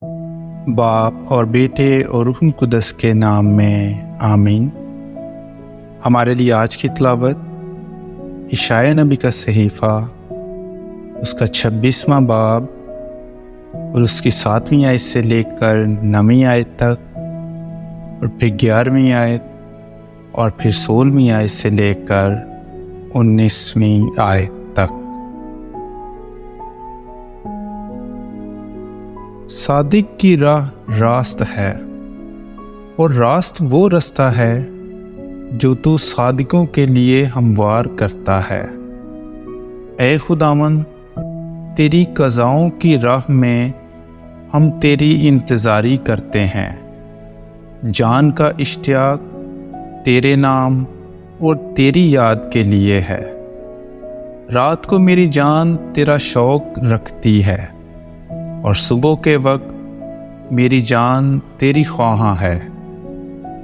باپ اور بیٹے اور روح القدس کے نام میں آمین۔ ہمارے لیے آج کی تلاوت اشعیاء نبی کا صحیفہ، اس کا 26واں باب اور اس کی 7ویں آیت سے لے کر 9ویں آیت تک، اور پھر 11ویں آیت اور پھر 16ویں آیت سے لے کر 19ویں آیت تک۔ صادق کی راہ راست ہے، اور راست وہ رستہ ہے جو تو صادقوں کے لیے ہموار کرتا ہے۔ اے خداوند، تیری قضاؤں کی راہ میں ہم تیری انتظاری کرتے ہیں۔ جان کا اشتیاق تیرے نام اور تیری یاد کے لیے ہے۔ رات کو میری جان تیرا شوق رکھتی ہے، اور صبح کے وقت میری جان تیری خواہاں ہے،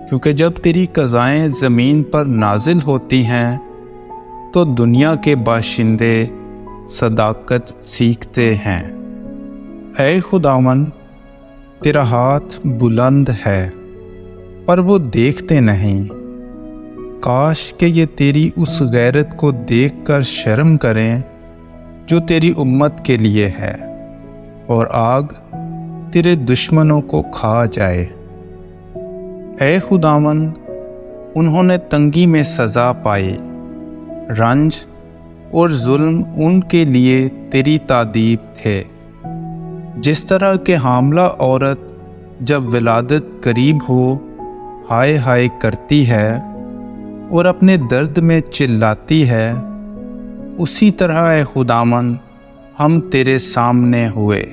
کیونکہ جب تیری قضائیں زمین پر نازل ہوتی ہیں تو دنیا کے باشندے صداقت سیکھتے ہیں۔ اے خداوند، تیرا ہاتھ بلند ہے پر وہ دیکھتے نہیں۔ کاش کہ یہ تیری اس غیرت کو دیکھ کر شرم کریں جو تیری امت کے لیے ہے، اور آگ تیرے دشمنوں کو کھا جائے۔ اے خداوند، انہوں نے تنگی میں سزا پائی، رنج اور ظلم ان کے لیے تیری تادیب تھے۔ جس طرح کہ حاملہ عورت جب ولادت قریب ہو ہائے ہائے کرتی ہے اور اپنے درد میں چلاتی ہے، اسی طرح اے خداوند ہم تیرے سامنے ہوئے۔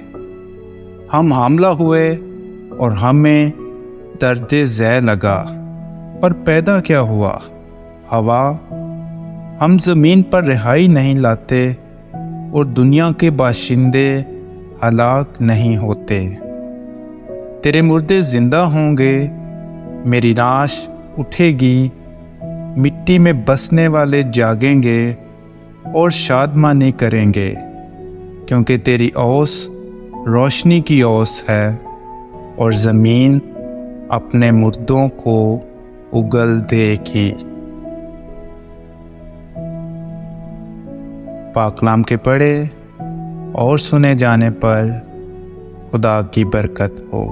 ہم حاملہ ہوئے اور ہمیں درد ذہ لگا، پر پیدا کیا ہوا؟ ہوا۔ ہم زمین پر رہائی نہیں لاتے، اور دنیا کے باشندے ہلاک نہیں ہوتے۔ تیرے مردے زندہ ہوں گے، میری نعش اٹھے گی، مٹی میں بسنے والے جاگیں گے اور شادمانی کریں گے، کیونکہ تیری اوس روشنی کی اوس ہے، اور زمین اپنے مردوں کو اگل دے گی۔ پاک کلام کے پڑھے اور سنے جانے پر خدا کی برکت ہو۔